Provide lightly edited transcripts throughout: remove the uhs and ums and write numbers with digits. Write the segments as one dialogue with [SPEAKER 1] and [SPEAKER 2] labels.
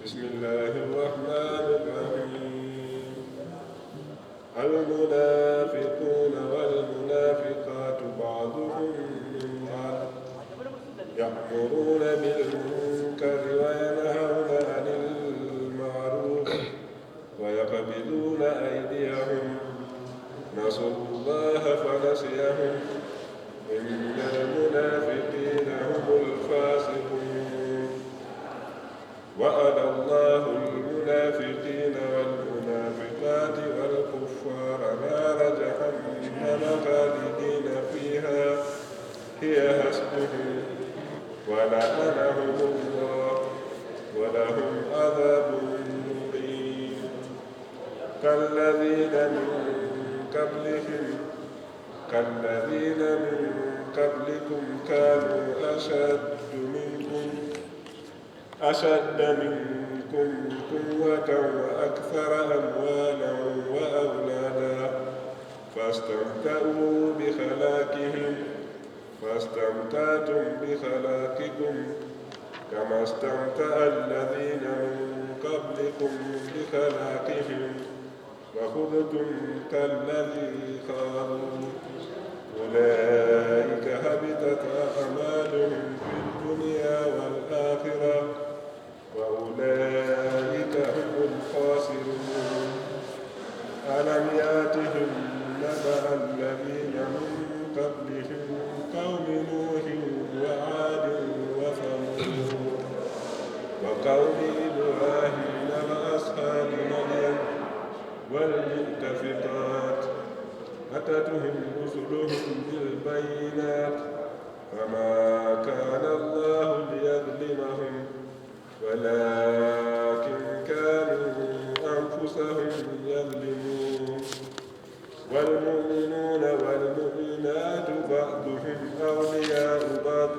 [SPEAKER 1] بسم الله الرحمن الرحيم. المنافقون والمنافقات بعضهم من بعض يأمرون بالمنكر وينهون عن المعروف ويقبضون أيديهم نسوا الله فنسيهم إن المنافقين هم الفاسقون. وعد الله المنافقين والمنافقات والكفار نار جهنم خالدين فيها هي حسبهم ولعنهم الله ولهم عذاب مقيم. كالذين من قبلكم كانوا أشد منكم قوة وأكثر أموالا وأولادا فاستمتعتم بخلاقكم كما استمتع الذين من قبلكم بخلاقهم وخذتم كالذي خاضوا أولئك هبطت أعمالهم في الدنيا والآخرة وأولئك هم الخاسرون. ألم يأتهم نبأ الذين من قبلهم قوم نوح وعاد وثمود وقوم إبراهيم وأصحاب مدين والمؤتفقات أتتهم رسلهم بالبينات فما كان الله ليظلمهم ولكن كانوا أنفسهم يظلمون. والمؤمنون والمؤمنات بعضهم أولياء بعض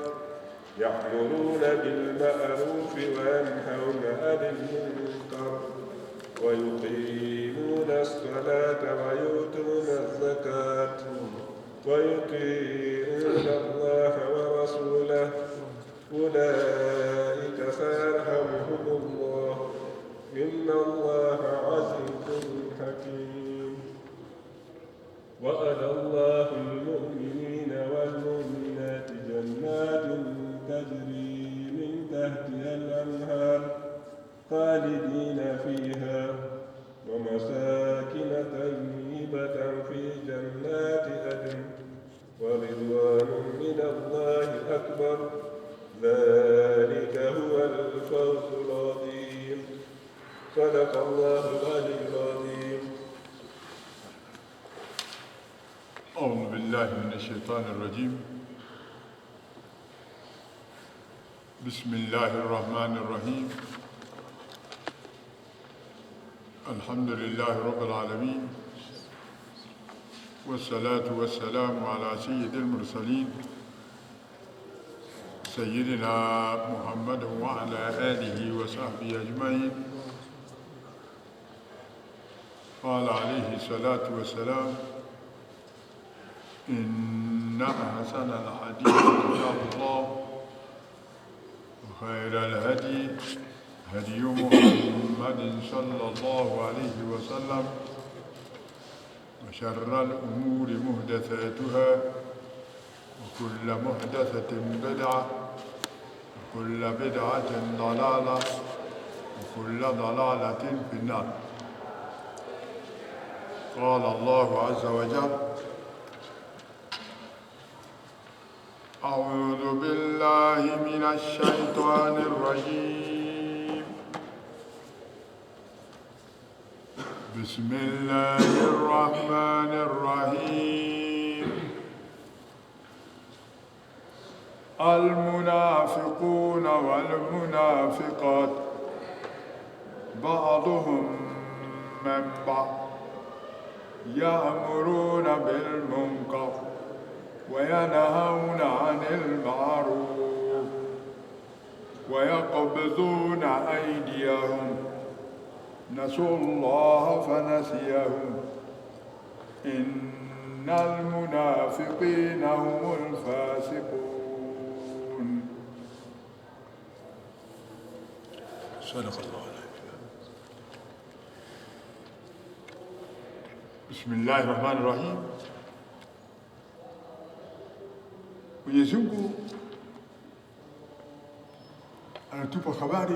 [SPEAKER 1] يأمرون بالمعروف وينهون عن المنكر ويقيمون الصلاة ويؤتون الزكاة ويطيعون الله ورسوله أولئك سيرحمهم الله إن الله عزيز حكيم. وعد الله المؤمنين والمؤمنات جنات تجري من تحتها الأنهار خالدين فيها ومساكن طيبة في جنات عدن ورضوان من الله أكبر ذلك هو الفوز العظيم. صدق الله العلي العظيم.
[SPEAKER 2] أعوذ بالله من الشيطان الرجيم. بسم الله الرحمن الرحيم. الحمد لله رب العالمين والصلاة والسلام على سيد المرسلين سيدنا محمد وعلى آله وصحبه أجمعين. قال عليه الصلاة والسلام إن أحسن الحديث كتاب الله وخير الهدي هدي محمد صلى الله عليه وسلم وشر الأمور محدثاتها وكل محدثة بدعة وكل بدعة ضلالة وكل ضلالة في النار. قال الله عز وجل أعوذ بالله من الشيطان الرجيم. بسم الله الرحمن الرحيم. المنافقون والمنافقات بعضهم من بعض يأمرون بالمنكر وينهون عن المعروف ويقبضون أيديهم نسوا الله فنسيهم إن المنافقين هم الفاسقون. Sadaqallahu alazim. Bismillahir Rahmanir Rahim. Mwenyezi Mungu anatupa habari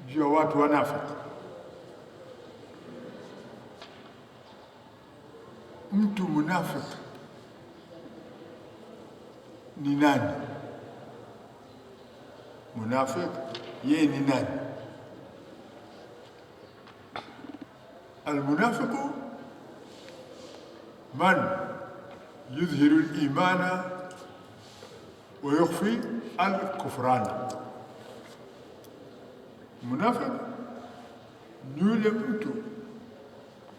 [SPEAKER 2] juu ya watu wanafiki. Mtu munafiki ni nani? Munafiki yeye ni nani? Almunafiqu man yudhiru al-imana wa yukhfi al-kufran. Munafiki ni yule mtu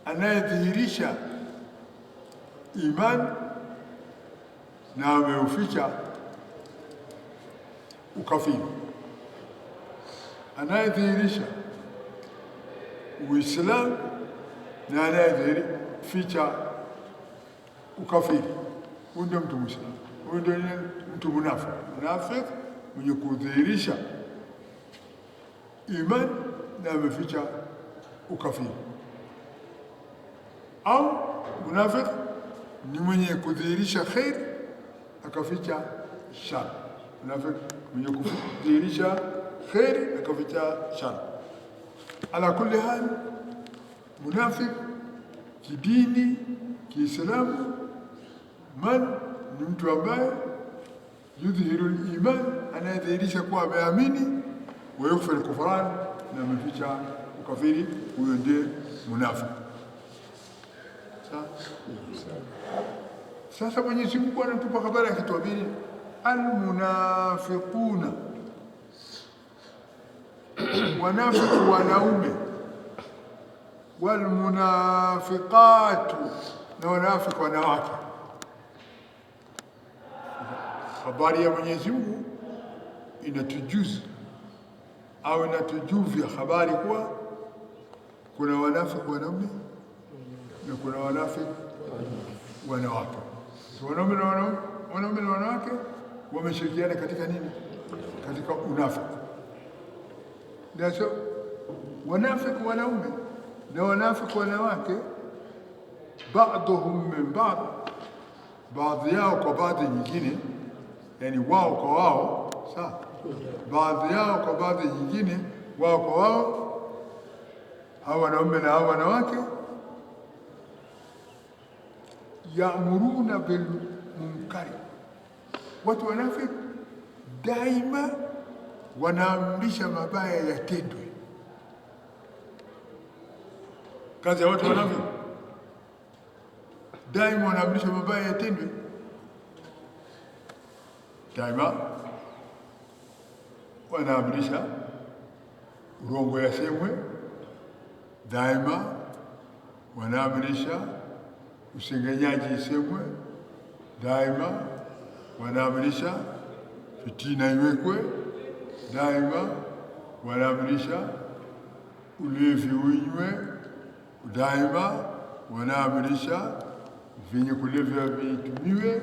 [SPEAKER 2] anayedhihirisha imani na ameuficha ukafiri, anayedhihirisha Uislamu na anayeficha ukafiri. Huyu ndio mtu Muislamu, huyu ndio mtu munafiki. Munafiki mwenye kudhihirisha imani na ameficha ukafiri. Au munafiki ni mwenye kudhihirisha khair akaficha shar. Munafiki mwenye kudhihirisha khair akaficha shar. Ala kulli hal, munafiki kidini, Kiislamu, man ni mtu ambaye yudhihiru al-iman, anayedhihirisha kuwa ameamini, wa yukhfi al-kufran, na ameficha ukafiri. Huyo ndiye munafiki. Sasa Mwenyezi Mungu anatupa habari akituambia almunafiquna, wanafiki wanaume, walmunafiqatu, na wanafiki wanawake. Habari ya Mwenyezi Mungu inatujuza au inatujuvia habari kuwa kuna wanafiki wanaume na kuna wanafiki wanawake. Wanaume na wanawake wameshirikiana katika nini? Katika unafiki. Ndio wanafiki wanaume na wanafiki wanawake, baadhum min baadh, baadhi yao kwa baadhi nyingine, yani wao kwa wao, sawa, baadhi yao kwa baadhi nyingine, wao kwa wao, hawa wanaume na hawa wanawake, ya'muruna bil munkari. Watu wanafiki daima wanaamrisha mabaya yatendwe. Kazi ya watu wanafiki daima wanaamrisha mabaya yatendwe. Daima wanaamrisha urongo yasemwe, daima wanaamrisha usengenyaji isemwe, daima wanaamrisha fitina iwekwe, daima wanaamrisha ulevi uinywe, daima wanaamrisha vyenye kulevya vitumiwe,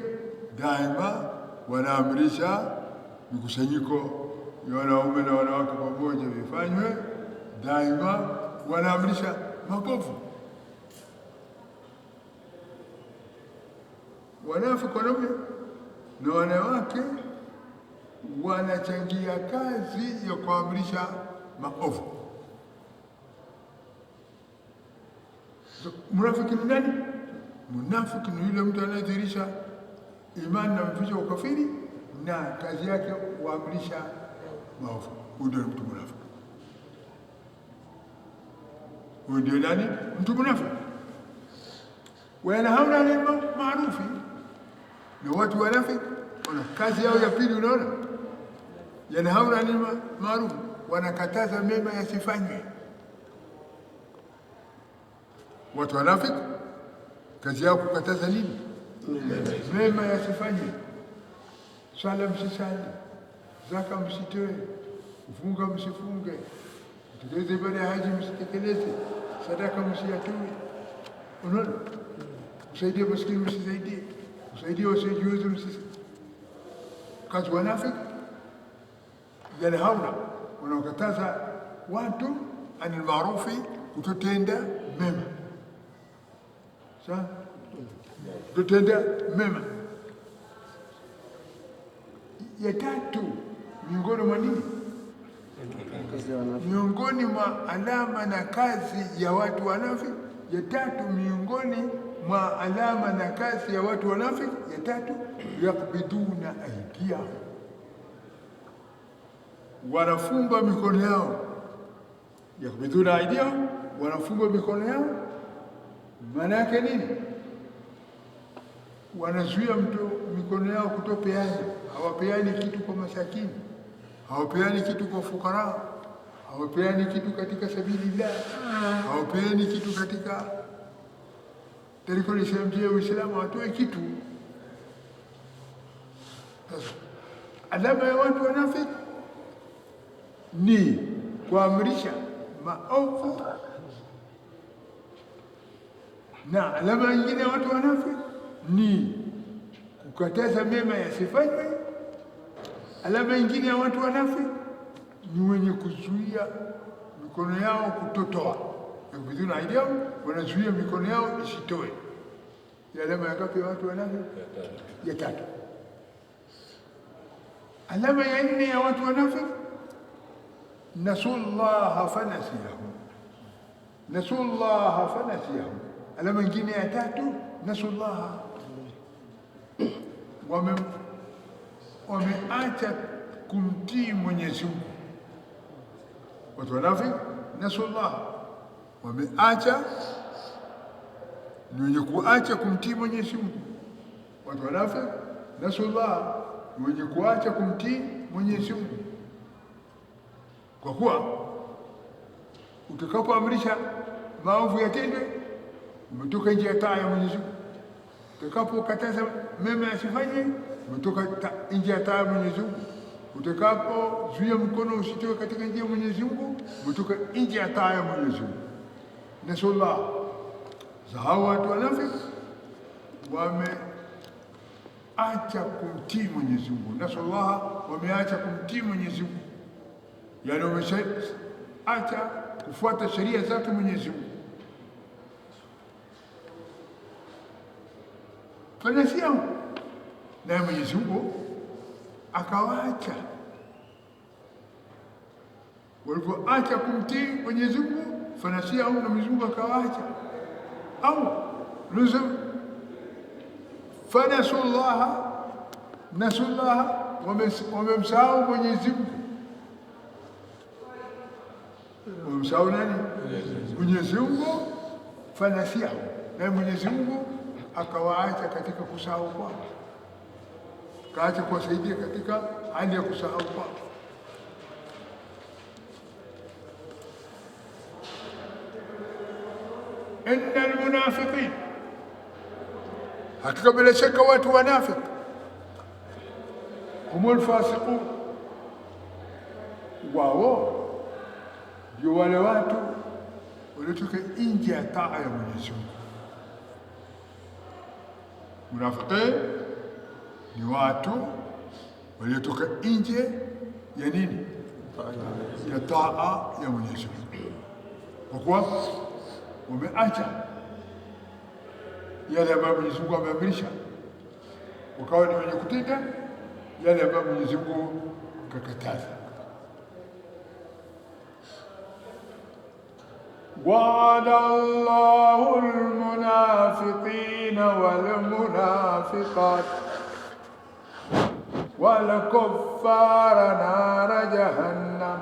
[SPEAKER 2] daima wanaamrisha mikusanyiko ya wanaume na wanawake pamoja vifanywe, daima wanaamrisha mapofu. Wanafiki wanaume na wanawake wanachangia kazi ya kuamrisha maovu. Munafiki ni nani? Munafiki ni yule mtu anayedhihirisha imani na ameficha ukafiri, na kazi yake kuamrisha maovu. Huyo ndio mtu munafiki. Huyo ndio nani? Mtu munafiki. Wanahauna anil maarufi, na watu wanafiki wana kazi yao ya pili. Unaona, yanahauna anil maarufi, wanakataza mema yasifanywe. Watu wanafiki kazi yao kukataza nini? Mema yasifanywe. Swala msisali, zaka msitoe, kufunga msifunge, kutekeleza ibada ya haji msitekeleze, sadaka msiyatoe. Unaona, kusaidia maskini msisaidie, kusaidia wasiojiweza msisaidie. Kazi wanafiki yanhauna, wanaokataza watu anil maarufi, kutotenda mema. Sawa, kutotenda mema. Ya tatu, miongoni mwa nini? Miongoni mwa alama na kazi ya watu wanafiki. Ya tatu, miongoni mwa alama na kazi ya watu wanafiki. Ya tatu, yakbiduna aydiyahum, wanafunga mikono yao. Yakbiduna aydiyahum, wanafunga mikono yao. Maana yake nini? Wanazuia mikono yao kutopeana. Hawapeani kitu kwa masakini, hawapeani kitu kwa fukara, hawapeani kitu katika sabilillah, hawapeani kitu katika tarikul Islam ya Uislamu, hawatoi kitu. Sasa alama ya watu wanafiki ni kuamrisha maovu, na alama nyingine ya watu wanafiki ni kukataza mema yasifanywe. Alama nyingine ya watu wanafiki ni wenye kuzuia mikono yao kutotoa. Yakbiduna aydiyahum, wanazuia mikono yao isitoe. Ya alama ya ngapi ya watu wanafiki? Ya tatu. Alama ya nne ya watu wanafiki, nasullaha fanasiyahum. Nasullaha fanasiyahum. Alama nyingine ya tatu, nasullaha, wameacha kumtii Mwenyezi Mungu. Watu wanafiki nasullaha, wameacha, ni wenye kuacha kumtii Mwenyezi Mungu. Watu wanafiki nasullaha, ni wenye kuacha kumtii Mwenyezi Mungu. Kwa kuwa utakapoamrisha maovu yatendwe, umetoka nje ya taa ya Mwenyezi Mungu. Utakapokataza mema yasifanywe, umetoka nje ya taa ya Mwenyezi Mungu. Utakapozuia mkono usitoke katika njia ya Mwenyezi Mungu, umetoka nje ya taa ya Mwenyezi Mungu. Nasallah, hao watu wanafiki wameacha kumtii Mwenyezi Mungu. Nasallah, wameacha kumtii Mwenyezi Mungu, yaani wameacha kufuata sheria zake Mwenyezi Mungu. Fanasiyahum, naye Mwenyezi Mungu akawaacha. Walipoacha kumtii Mwenyezi Mungu, fanasiyahum, na Mwenyezi Mungu akawaacha. Au nusum fanasullaha, nasullaha, wamemsahau Mwenyezi Mungu. Wamemsahau nani? Mwenyezi Mungu. Fanasiyahum, naye Mwenyezi Mungu akawaacha katika kusahau kwao, kaacha kuwasaidia katika hali ya kusahau kwao. Inna almunafiqin, hakika bila shaka watu wanafiki, humul fasiqun, wao ndio wale watu waliotoka nje ya taa ya Mwenyezi Mungu. Munafiqin ni watu waliotoka nje ya nini? Ya taa ya Mwenyezi Mungu, kwa kuwa wameacha yale ambayo Mwenyezi Mungu ameamrisha, wakawa ni wenye kutenda yale ambayo Mwenyezi Mungu kakataza. وعد الله المنافقين والمنافقات والكفار نار جهنم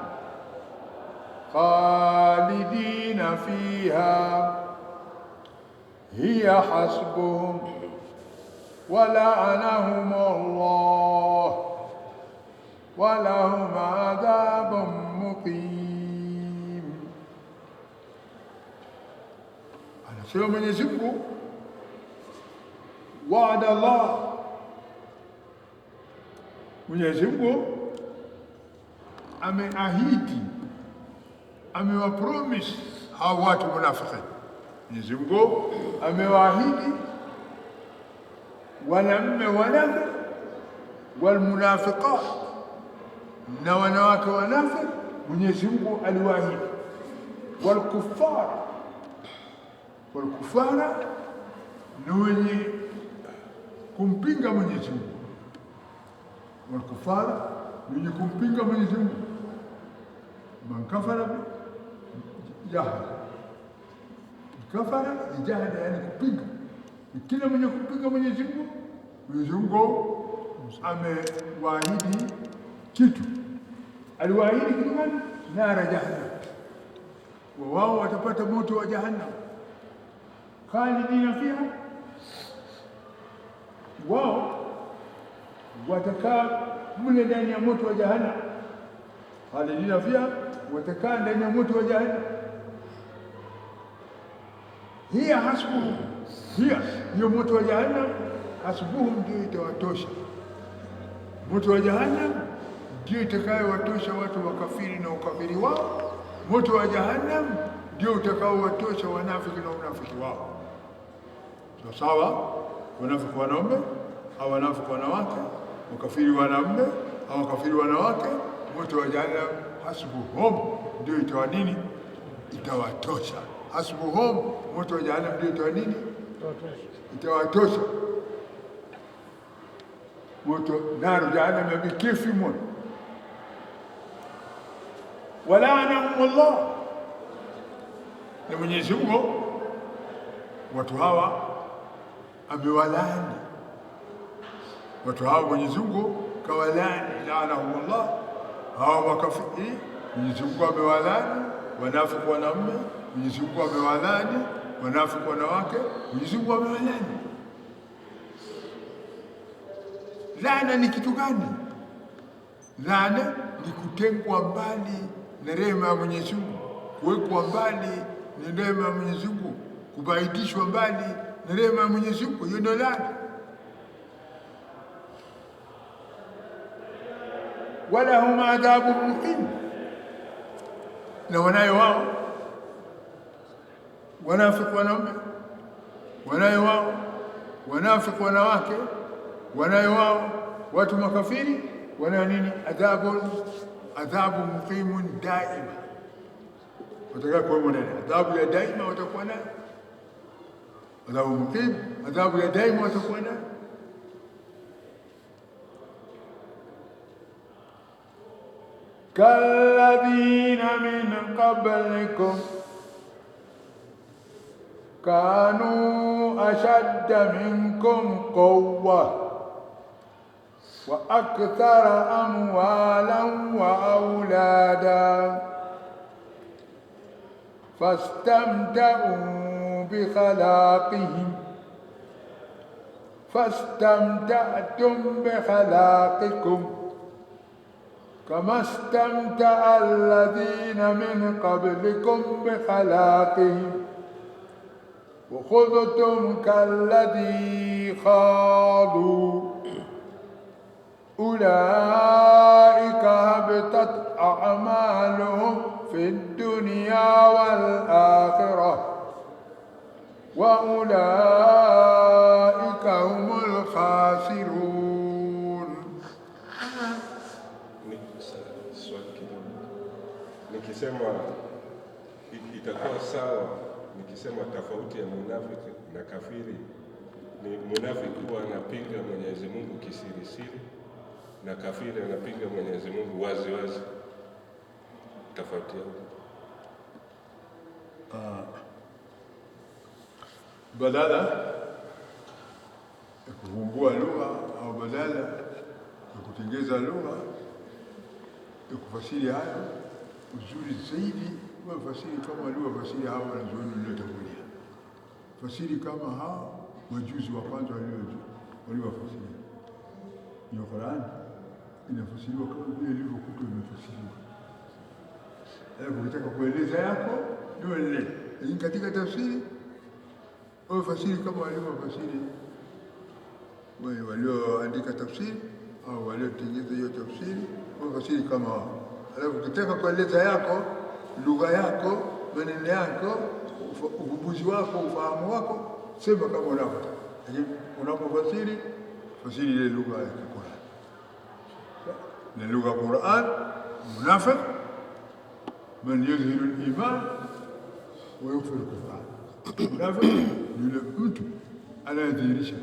[SPEAKER 2] خالدين فيها هي حسبهم ولعنهم الله ولهم عذاب مقيم. Sema Mwenyezi Mungu, waada Allah, Mwenyezi Mungu ameahidi, amewapromise hao watu munafiki. Mwenyezi Mungu amewaahidi wanamme wanafiki walmunafiqat, na wanawake wanafiki Mwenyezi Mungu aliwaahidi. Walkufara ni wenye kumpinga Mwenyezi Mungu. Walkufara ni wenye kumpinga Mwenyezi Mungu. Man kafara jahada, kafara jahada, yani kupinga. Kila mwenye kupinga Mwenyezi Mungu, Mwenyezi Mungu amewaahidi kitu. Aliwaahidi kitu gani? Nara jahannam, wao watapata moto wa jahannam, khalidina fiha, wao watakaa mle ndani ya moto wa jahannam. Khalidina fiha, watakaa ndani ya moto wa jahannam. Hiya hasbuhum, hiyo moto wa jahannam, hasbuhum, ndio itawatosha. Moto wa jahannam ndio itakayowatosha watu wakafiri na ukafiri wao. Moto wa jahannam ndio utakaowatosha wanafiki na unafiki wao. Sawa, wanafiki wanaume au wanafiki wanawake, wakafiri wanaume au wakafiri wanawake, moto wa jahannam hasbuhum ndio itawa nini? Itawatosha. Hasbuhum, moto wa jahannam ndio itawa nini? Itawatosha. Moto naru jahannam yabikifi moto. Walaanahum Allah, na Mwenyezi Mungu watu hawa amewalaani. Watu hawa Mwenyezi Mungu kawalaani, laanahum Allah, hawa makafiri Mwenyezi Mungu amewalaani. Wanafiki wanaume Mwenyezi Mungu amewalaani, wanafiki wanawake Mwenyezi Mungu amewalaani. Laana ni kitu gani? Laana ni kutengwa mbali na rehema ya Mwenyezi Mungu, kuwekwa mbali na rehema ya Mwenyezi Mungu, kubaidishwa mbali na rehema ya Mwenyezi Mungu. Hiyo ndio laana. Walahum adhabun muqim, na wanayo wao wanafiki wanaume, wanayo wao wanafiki wanawake, wanayo wao watu makafiri, wanayo nini? Adhabu muqimun daima, watakaa kwa ndani. Adhabu ya daima watakuwa nayo, adhabu muqim, adhabu ya daima watakuwa nayo. Kalladhina min qablikum kanu ashadda minkum quwwa wa akthara amwalan wa aulada fastamta'u bi khalaqihim fastamta'tum bi khalaqikum كما استمتع الذين من قبلكم بخلاقهم وخذتم كالذي خاضوا أولئك هبطت أعمالهم في الدنيا والآخرة وأولئك هم الخاسرون.
[SPEAKER 1] Nikisema itakuwa sawa nikisema tofauti ya munafiki na kafiri ni munafiki huwa anapinga Mwenyezi Mungu kisirisiri na kafiri anapinga Mwenyezi Mungu wazi wazi. Tofauti yao
[SPEAKER 2] badala ya kuvumbua lugha au badala ya kutengeza lugha ya kufasiri hayo, uzuri zaidi wafasiri kama waliofasiri hao wanazuoni waliotangulia, fasiri kama hao wajuzi wa kwanza waliofasiri. Ni Qur'an inafasiriwa kama vile ilivyokuwa imefasiriwa. Ukitaka kueleza yako ndio ile, lakini katika tafsiri wafasiri kama waliofasiri walioandika tafsiri au waliotengeneza hiyo tafsiri, wafasiri kama wao. Alafu ukitaka kueleza yako, lugha yako, maneno yako, uvumbuzi wako, ufahamu wako, sema kama unavyotaka. Lakini unapofasiri, fasiri ile lugha ya Qur'an. na lugha ya Qur'an, munafiq man yudhiru al-iman wa yukfir al-kufr. Munafiq ni yule mtu anayedhihirisha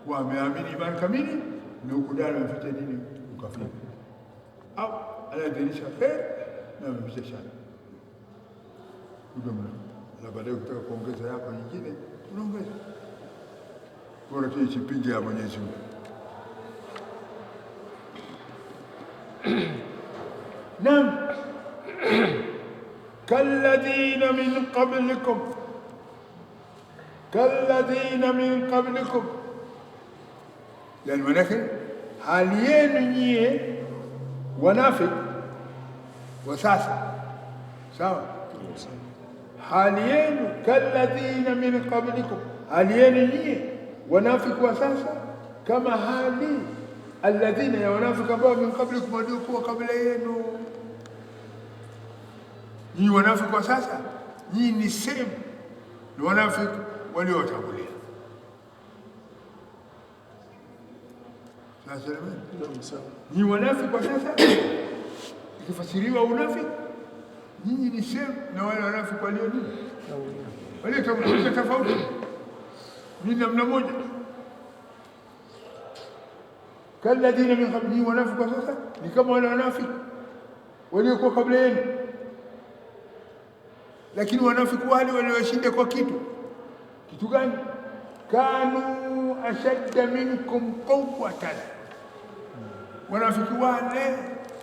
[SPEAKER 2] kuwa ameamini imani kamili na huku ndani ameficha dini ukafiri, au anayedhihirisha kheri na ameficha shari. Na baadaye ukitaka kuongeza yako nyingine unaongeza, bora tu isipinge ya Mwenyezi Mungu. Naam, kalladhina min qablikum, kalladhina min qablikum, yani manake hali yenu nyie wanafiki wa sasa, sawa? Hali yenu kalladhina min qablikum, hali yenu nyie wanafiki wa sasa kama hali alladhina ya wanafiki ambao min qablikum, waliokuwa kabla yenu. Nyinyi wanafiki wa sasa, nyinyi ni same na wanafiki waliotangulia. Sasa nyinyi wanafiki wa sasa, ikifasiriwa unafiki, nyinyi ni same na wale wanafiki waliotangulia, tofauti ni namna moja. Kalladhina min qablikum, wanafiki wa sasa ni kama wale wanafiki waliokuwa kabla yenu. Lakini wanafiki wale walioshinda kwa kitu gani? Kanu ashadda minkum quwwatan, wanafiki wale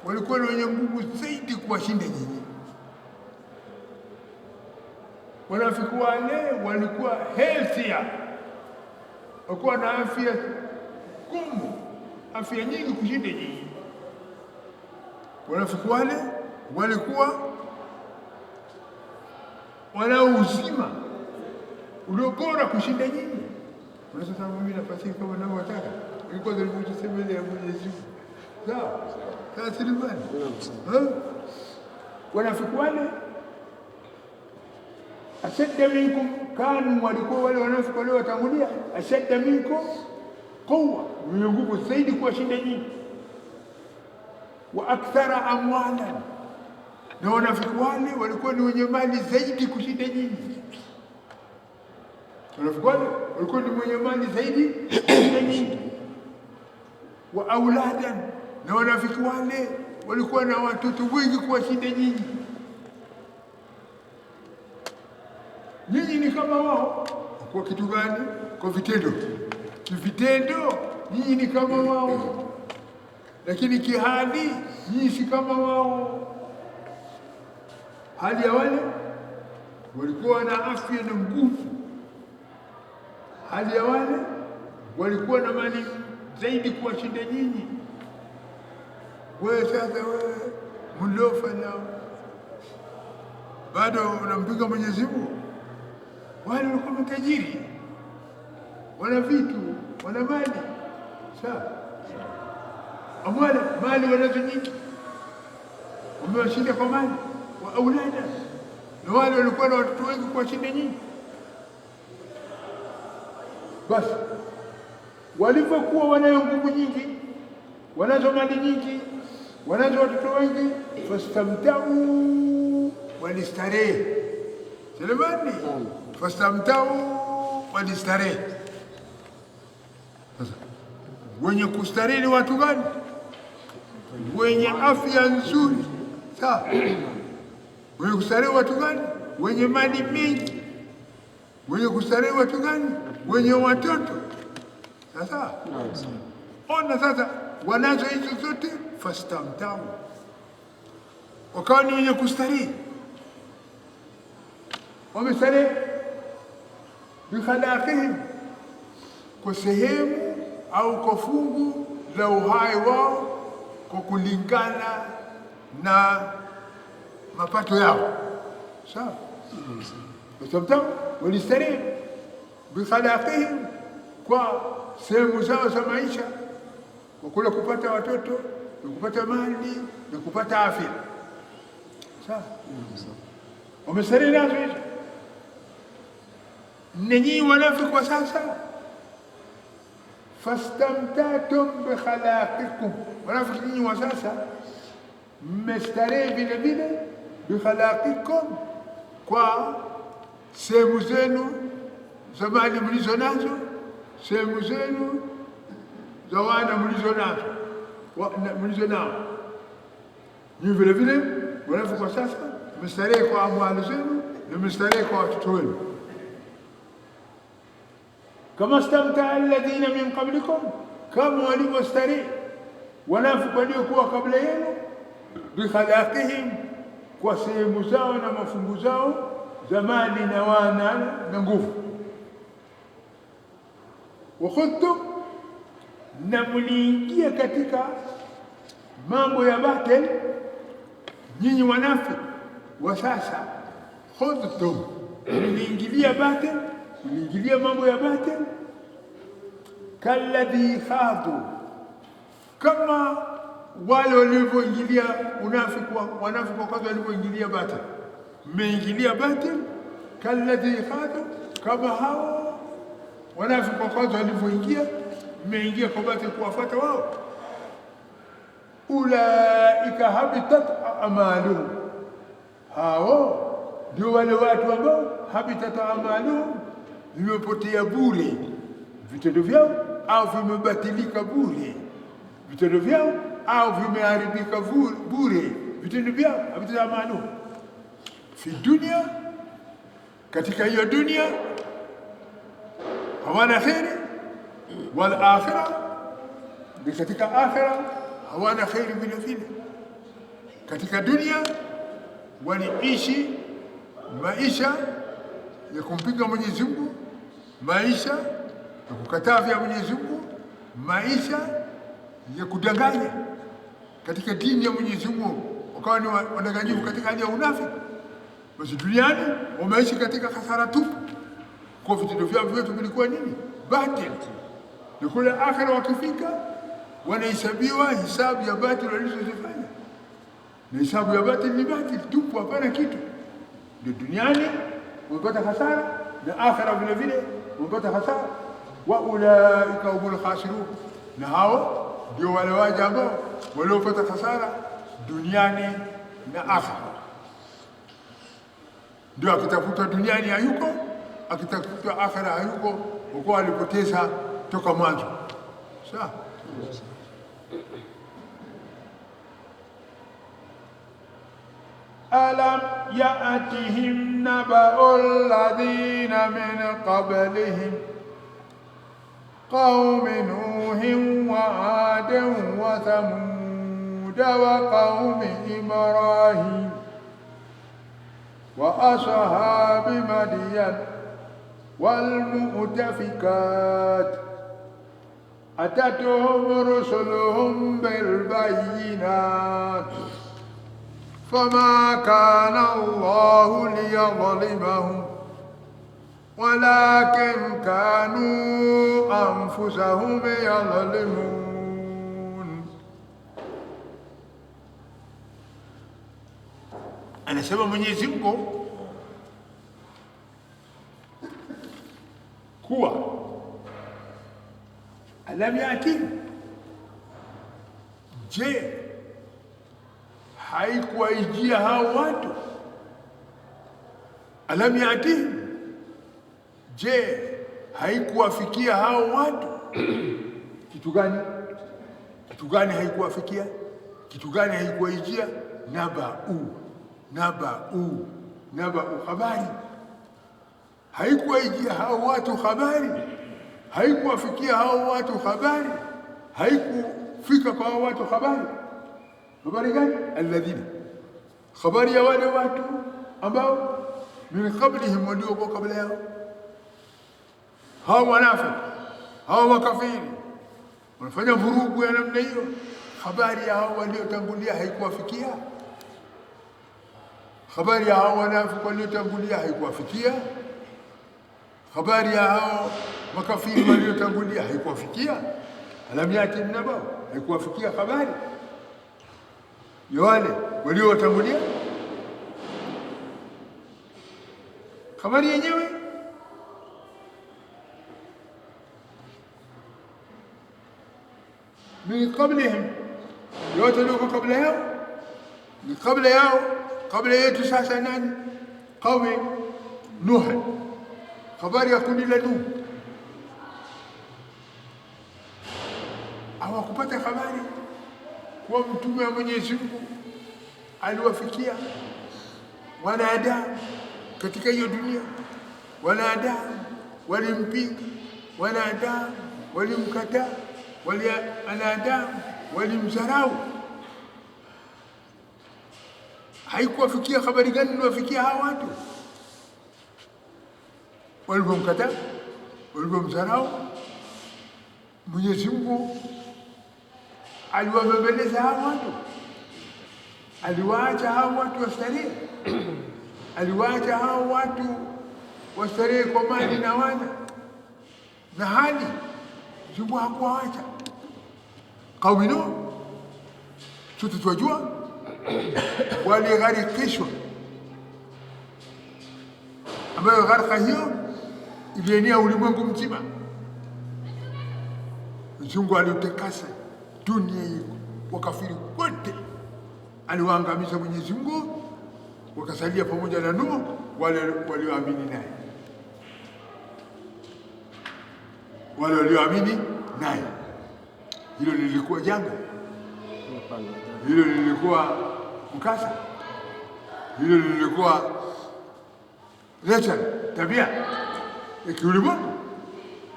[SPEAKER 2] walikuwa wenye nguvu zaidi kuwashinda nyinyi. Wanafiki wale walikuwa healthier, walikuwa na afya ngumu, afya nyingi kushinda nyinyi. Wanafiki wale walikuwa wana uzima ulio bora kushinda nyinyi. Unasema mimi nafasiri kama ninavyotaka, ilikuwa nilivyosema ile ya Mwenyezi Mungu. Sawa? Sasa libani. Wanafiki wale ashadda minkum, kanu walikuwa wale wanafiki wale watangulia, ashadda minkum quwwa, wenye nguvu zaidi kuwashinda nyinyi. Wa akthara amwalan, na wanafiki wale walikuwa ni wenye mali zaidi kushinda nyinyi. Wanafiki wale walikuwa ni wenye mali zaidi kushinda nyinyi. Wa auladan, na wanafiki wale walikuwa na watoto wengi kuwashinda nyinyi. Nyinyi ni kama wao. Kwa kitu gani? Kwa vitendo. Kivitendo nyinyi ni kama wao, lakini kihali nyinyi si kama wao. Hali ya wale walikuwa na afya na nguvu, hali ya wale walikuwa na mali zaidi kuwashinda nyinyi. Wewe sasa, wewe mlofa nao bado unampiga Mwenyezi Mungu. Wale walikuwa matajiri, wana vitu, wana mali, sawa? Amwala, mali wanazo nyingi, wamewashinda kwa mali. Wa aulada, na wale walikuwa na watoto wengi kuwashinda nyinyi. Basi walivyokuwa wanayo nguvu nyingi, wanazo mali nyingi, wanazo watoto wengi, fastamtau, walistarehe. Selemani, fastamtau, walistarehe. Sasa wenye kustarehe ni watu gani? Wenye afya nzuri, sawa? Wenye kustarehe watu gani? Wenye mali mengi. Wenye kustarehe watu gani? Wenye watoto. Sasa ona, sasa wanazo hizo zote, fastamtau, wakawa ni wenye kustarehe, wamestarehe bikhalaqihim, kwa sehemu au kwa fungu la uhai wao, kwa kulingana na mapato yao, sawa? Fastamtau, walistarehe bikhalaqihim, kwa sehemu zao za maisha, kwa kule kupata watoto na kupata mali na kupata afya, sawa? Wamestarehe nazo hizo. Na nyinyi wanafiki kwa sasa, fastamtatum bikhalaqikum, wanafiki nyinyi wa sasa mmestarehe vile vile bikhalaqikum, kwa sehemu zenu za mali mlizo nazo, sehemu zenu za wana mlizo nao. Ni vile vile wanafiki kwa sasa mmestarehe kwa amwali zenu na mmestarehe kwa watoto wenu. Kama stamtaa alladhina min qablikum, kama walivyostarehe wanafiki waliokuwa kabla yenu, bikhalaqihim, kwa sehemu zao na mafungu zao za mali na wana na nguvu. Wakhudtum, na mliingia katika mambo ya batil, nyinyi wanafiki wa sasa. Khudtum, mliingilia batil, mliingilia mambo ya batil. Kalladhi khadu, kama wale walivyoingilia unafiki, wanafiki wakati walivyoingilia batil, mmeingilia batil. Kalladhi khadu, kama hao wanafiki wakati walivyoingia, mmeingia kwa batil kuwafuata wao. Ulaika habitat amaluhum, hao ndio wale watu ambao habitat amaluhum, vimepotea bure vitendo vyao, au vimebatilika bure vitendo vyao, au vimeharibika bure vitendo vyao. Habitat amaluhum fi dunia, katika hiyo dunia, hawana kheri. Wal akhirah, ni katika akhirah hawana kheri vile vile. Katika dunia waliishi maisha ya kumpinga Mwenyezi Mungu, maisha ya kukataa vya Mwenyezi Mungu, maisha ya kudanganya katika dini ya Mwenyezi Mungu, wakawa ni wadanganyifu katika hali ya unafiki. Basi duniani wameishi katika hasara tupu, kwa vitendo vyao vyote vilikuwa nini? Batil. Na kule akhira wakifika, wanahesabiwa hisabu ya batil walizozifanya, na hisabu ya batil ni batil tupu, hapana kitu. Ndio duniani wamepata hasara, na akhira vile vile wamepata hasara. Wa ulaika humul khasirun, na hao ndio wale waja ambao waliopata hasara duniani na akhira. Ndio akitafuta duniani hayuko, akitafuta akhira hayuko, kwa alipoteza toka mwanzo. Sawa. Alam ya'tihim naba'ul ladhina min qablihim qaumi Nuhin wa 'Adin wa Thamud wa qaumi Ibrahim wa ashabi Madyan wal mu'tafikat atatuhum rusuluhum bil bayyinat فما كان الله ليظلمهم ولكن كانوا أنفسهم يظلمون. Anasema Mwenyezi Mungu kuwa alam yati, je, haikuwaijia hao watu? Alam yati, je, haikuwafikia hao watu? Kitu gani? Kitu gani haikuwafikia? Kitu gani haikuwaijia? Naba'u, habari. Haikuwaijia hao watu habari, haikuwafikia hao watu habari, haikufika kwa hao watu habari. Habari gani? Alladhina, habari ya wale watu ambao min qablihim, waliokuwa kabla yao, hao wanafiki, hao makafiri wanafanya vurugu ya namna hiyo. Habari ya hao waliotangulia haikuwafikia? Habari ya hao wanafiki waliotangulia haikuwafikia? Habari ya hao makafiri waliotangulia haikuwafikia? Alam yatihim naba'u, haikuwafikia habari ya wale waliowatangulia? Habari yenyewe min qablihim, yote waliokuwa kabla yao ni kabla yao, kabla yetu sasa. Nani? Qaumi Nuh. Habari ya kundi la Nuh, hawakupata habari kuwa mtume wa Mwenyezi Mungu aliwafikia wanadamu katika hiyo dunia. Wanadamu walimpinga, wanadamu walimkataa, wanadamu walimdharau. Haikuwafikia habari gani iliwafikia hawa watu? Walipomkataa, walipomdharau, Mwenyezi Mungu aliwabembeleza hawa watu, aliwaacha hawa watu wastarehe, aliwaacha hawa watu wastarehe kwa mali na wana na hali. Mungu hakuwaacha. Qaumi Nuh, sote twajua waligharikishwa, ambayo gharika hiyo ilienea ulimwengu mzima. Mungu aliutakasa dunia hii, wakafiri wote aliwaangamiza Mwenyezi Mungu, wakasalia pamoja na Nuh wale walioamini naye, wale walioamini naye. Hilo lilikuwa janga, hilo lilikuwa mkasa, hilo lilikuwa nature, tabia ya kiulimwengu.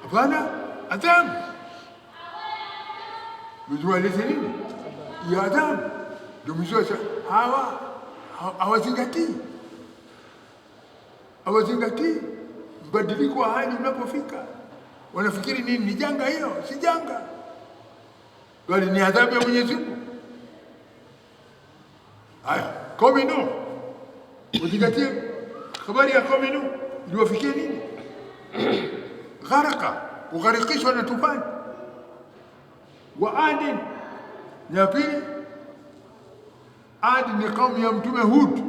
[SPEAKER 2] Hapana, adhabu. Mjua lete nini ya adhabu? Ndio mjua hawa hawazingatii mbadiliko wa hali unapofika. Wanafikiri nini? Ni janga hiyo? Si janga, bali ni adhabu ya Mwenyezi Mungu. Haya, Qaumi Nuh, uzingatie habari ya Qaumi Nuh iliwafikia nini? Gharaka, kugharikishwa na tufani. Wa Adin, ya pili, Adi ni kaumu ya Mtume Hud.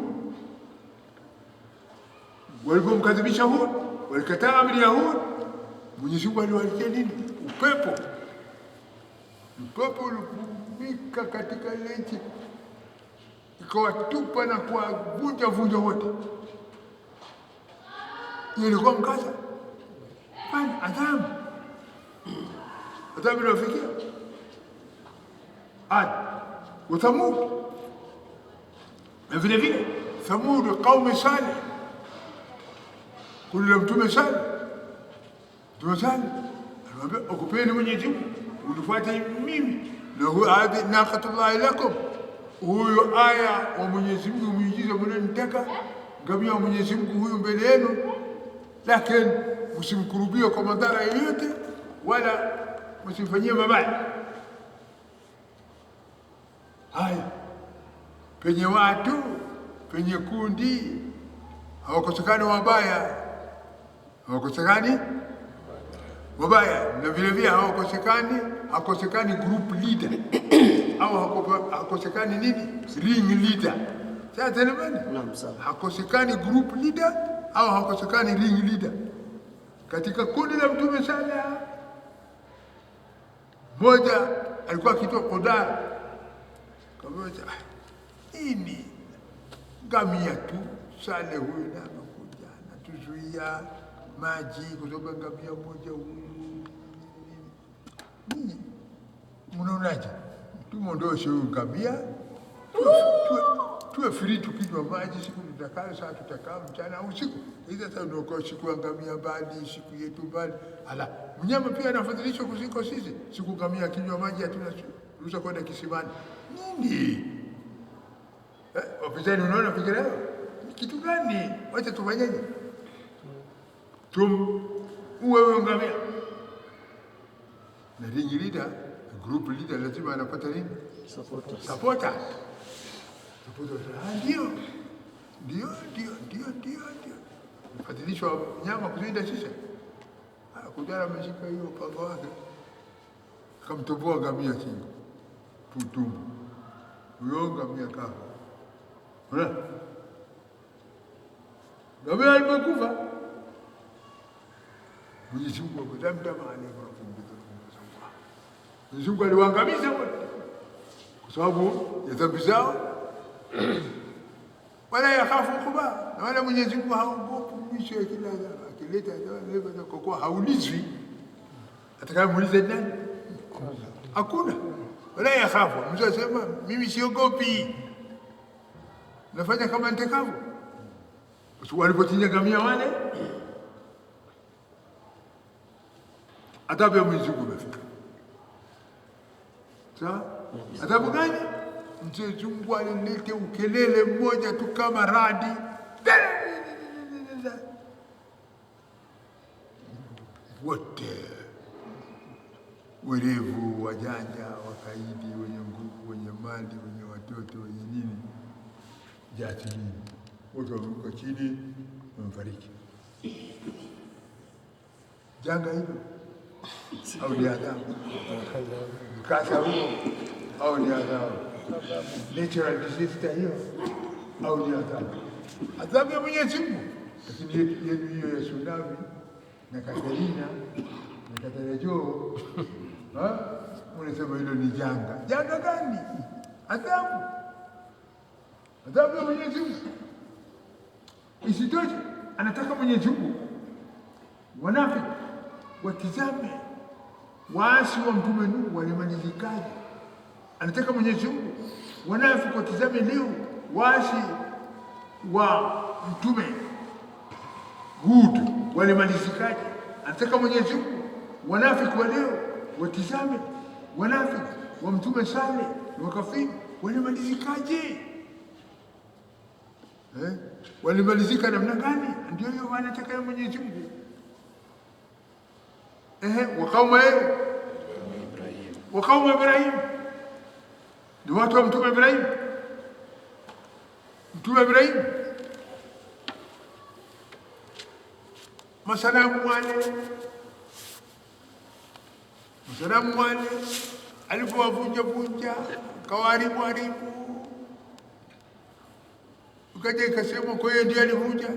[SPEAKER 2] Walipomkadhibisha Hud, walikataa amri ya Hud, Mwenyezi Mungu aliwaletea nini? Upepo. Upepo ulivumika katika ile nchi, ikawatupa na kuwavunja vunja wote. Hiyo ilikuwa mkasa, adhabu. Adhabu iliwafikia Adi wa Thamud, na vile vile Thamud qaumi Saleh, kundi la Mtume Saleh. Mtume Saleh aliwaambia, okupeni Mwenyezi Mungu, unifuate mimi, na huwa hadi naqatullahi lakum. Huyo aya wa Mwenyezi Mungu, muujiza mnanitaka, ngamia wa Mwenyezi Mungu huyu mbele yenu, lakini msimkurubie kwa madhara yoyote, wala msimfanyie mabaya. Haya, penye watu, penye kundi, hawakosekani wabaya, hawakosekani wabaya, na vile vile hakosekani group leader au hakosekani nini, ring leader. Sasa nani? Hakosekani group leader au hakosekani ring leader katika kundi la Mtume Saleh. Mmoja alikuwa akiitwa Qudar, kamoja ini ngamia tu. Saleh huyu na amekuja anatuzuia maji kutoka ngamia moja huyu. Mnaonaje? Tumondoshe huyu ngamia, tuwe free tukinywa maji siku tutakayo, saa tutakaa, mchana au usiku. Hizo sasa ndio kwa siku ya ngamia mbali, siku yetu mbali. Ala, mnyama pia anafadhilishwa kuliko sisi. Siku ngamia kinywa maji hatuna ruhusa kwenda kisimani. Nini? Wapinzani, unaona fikira yao kitu gani? Wacha tufanyeje? Uwe huyo ngamia. Na ring leader, group leader lazima anapata nini? Supporter. Ndio. Mfadhilishwa mnyama kuzinda sisi. Kudara ameshika hiyo upanga wake, akamtoboa ngamia kingo, tutumbo. Huyo ngamia kafa. Ngamia alipokufa, Mwenyezi Mungu akadamdama alayhi wa sallam. Mwenyezi Mungu aliwaangamiza wote kwa sababu ya dhambi zao. Wala yakhafu uqba, na wala Mwenyezi Mungu haogopi mwisho wa kila adhabu. Akileta adhabu kwa kuwa haulizwi, atakayemuuliza nani? Hakuna. Wala yakhafu, mtu asema mimi siogopi, nafanya kama nitakavyo. Walipochinja ngamia wale, adhabu ya Mwenyezi Mungu imefika. Sawa? Adhabu gani? Mwenyezi Mungu alilete ukelele mmoja tu kama radi, wote werevu, wajanja, wakaidi, wenye nguvu, wenye mali, wenye watoto, wenye nini, jatini, wote wameruka chini, wamefariki. Janga hilo au ni adhabu? Mkasa huo au ni adhabu? Natural disaster hiyo au ni adhabu? Adhabu ya Mwenyezi Mungu. Lakini yenu hiyo ya tsunami na Katrina na Katarajoo, unasema hilo ni janga. Janga gani? Adhabu. Adhabu ya Mwenyezi Mungu. Isitoshe, anataka Mwenyezi Mungu wanafiki watizame waasi wa Mtume Nuhu walimalizikaje. Anataka Mwenyezi Mungu wanafiki watizame leo waasi wa Mtume Hud walimalizikaje. Anataka Mwenyezi Mungu wanafiki wa leo watizame wanafiki wa Mtume Saleh na wakafiri walimalizikaje. Walimalizika namna gani? Ndio hiyo wanataka Mwenyezi Mungu. Wakauma Ibrahim ni watu wa Mtume Ibrahim. Mtume Ibrahim masalamu wale alipowavunja kawaharibu, ukaja ikasema kwa hiyo ndiye alivunja.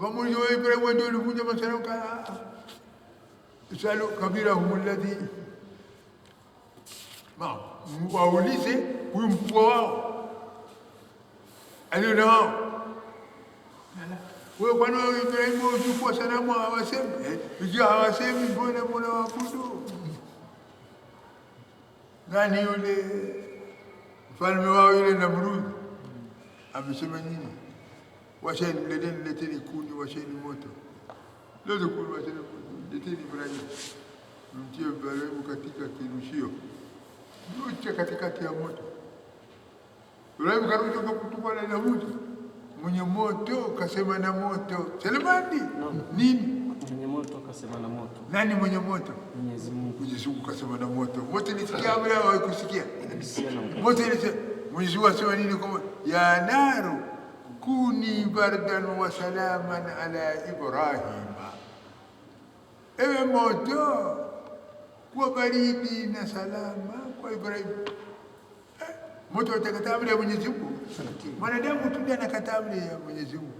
[SPEAKER 2] Wamuuliza wewe Ibrahim, ndio ulivunja masalamu? Isalu kabirahum alladhi, waulize huyu mkubwa wao alio na wao. Wewe kwani wewe Ibrahim uchukua sanamu hawasemi? Ikiwa hawasemi mbona mnawaabudu? Nani yule mfalme wao yule Namrud amesema nini? Washeni leteni kuni, washeni moto. Leo kuni, washeni moto. Leteni Ibrahim. Mtie Ibrahim katika kirushio. Mtie katikati ya moto. Ibrahim karudi kwa kutupa na Namrud. Mwenye moto kasema na moto. Selemani nini?
[SPEAKER 3] Mwenye moto kasema na moto.
[SPEAKER 2] Nani mwenye moto?
[SPEAKER 3] Mwenyezi Mungu.
[SPEAKER 2] Mwenyezi Mungu kasema na moto. Moto nisikia au haikusikia? Moto ile Mwenyezi Mungu asema nini kwa ya naru kuni bardan wa salaman ala Ibrahima. Ewe moto, kuwa baridi na salama kwa Ibrahim. Moto atakataa amri ya Mwenyezi Mungu. Mwanadamu tu ndiye anakataa amri ya Mwenyezi Mungu.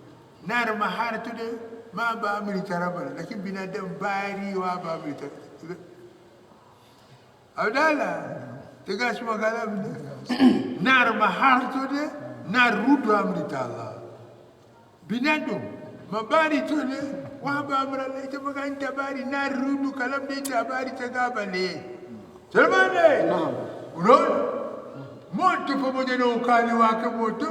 [SPEAKER 2] Nar mahar tu ndiye ma amri tarabana, lakini binadamu bari wa amri tarabana. Abdalla tegas magalam nar mahar tu ndiye nar rudu amri Allah. Binadamu mabari tu ndiye wa amri Allah, itabaga intabari nar rudu kalam ndiye tabari tagabale. Salmane unaona moto pamoja na ukali wake, moto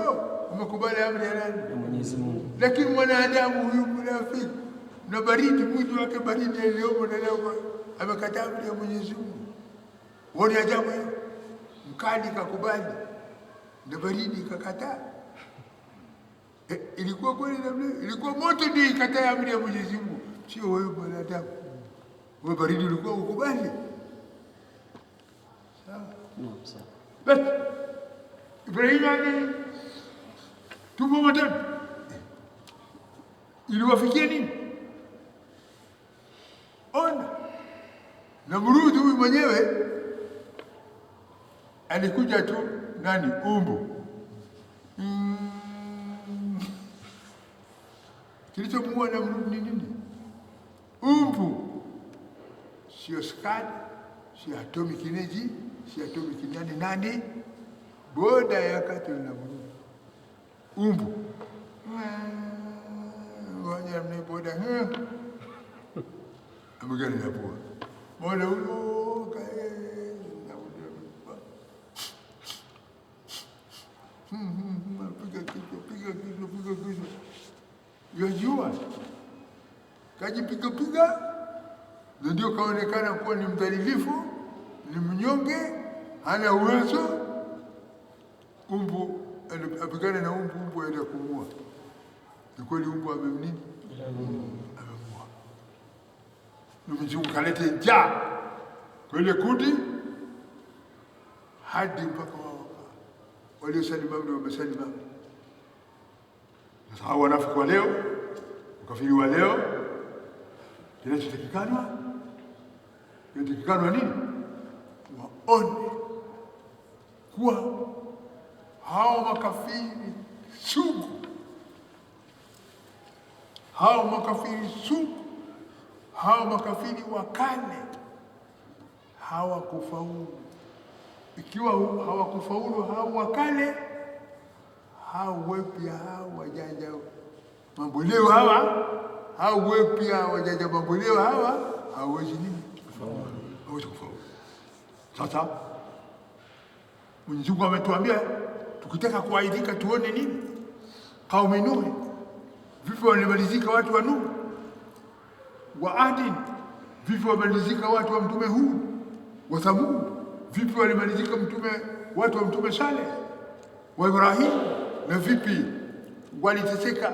[SPEAKER 2] umekubali amri ya nani?
[SPEAKER 3] Ya Mwenyezi Mungu.
[SPEAKER 2] Lakini mwanadamu huyu mnafiki na baridi, mwili wake baridi leo na leo amekataa amri ya Mwenyezi Mungu. Woni ajabu hiyo, mkali kakubali na baridi kakataa. Ilikuwa kweli namna, ilikuwa moto ndiye ikataa amri ya Mwenyezi Mungu, sio wewe mwanadamu. Wewe baridi ulikuwa ukubali. Sawa?
[SPEAKER 3] Sawa.
[SPEAKER 2] Basi Ibrahim tupo motoni, iliwafikia nini? Ona, Namrud huyu mwenyewe alikuja tu nani umbu. Kilichomuua Namrud ni nini? Umbu. sio SCAD, sio atomic energy, sio atomic nani, boda ya kati na Mungu. Umbu. Ngoja mimi boda. Amegani na boda. Boda huyo kae na boda. Piga kitu. Yajua. Kajipiga. Ndio kaonekana kuwa ni mdhalifu, ni mnyonge, hana uwezo. Umbu apigana na umbu aenda kumua. Ni kweli umbu amemnini? Amemua. Mzungu kalete njaa kwa ile kundi hadi mpaka waliosalima ndio wamesalima. Sasa hao wanafiki wa leo, ukafiri wa leo, kinachotakikana nini? Waone kuwa hao makafiri sugu, hao makafiri wa kale hawakufaulu. Ikiwa hawakufaulu hao wa kale, hao wapya, hao wajanja mamboleo hawa, hao wapya wajanja mamboleo hawa hawezi nini? Hawezi kufaulu. Sasa Mwenyezi Mungu ametuambia tukitaka kuaidika tuone nini? Kaumu Nuh, vipi walimalizika watu wa Nuh? Wa Adin, vipi walimalizika watu wa mtume Hud? Wa Thamud, vipi walimalizika watu wa mtume Saleh? Wa Ibrahim, na vipi waliteseka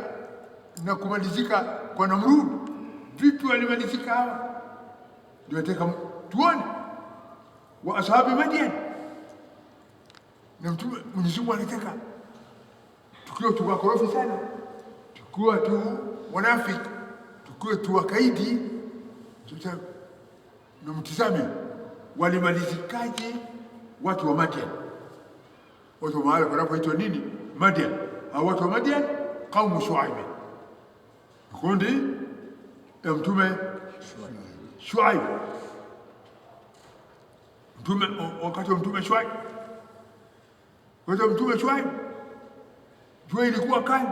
[SPEAKER 2] na kumalizika kwa Namrud? Vipi walimalizika hawa? Ndio nataka tuone. Wa ashabi Madian, na mtume Mwenyezi Mungu anataka tukiwa tu wakorofi sana, tukiwa tu wanafiki, tukiwa tu wakaidi, na mtizame walimalizikaje watu wa Madian. Watu wa mahali wanapoitwa nini? Madian. Hao watu wa Madian kaumu Shuaib, kundi ya mtume Shuaib. Wakati wa mtume Shuaib, jua ilikuwa kali,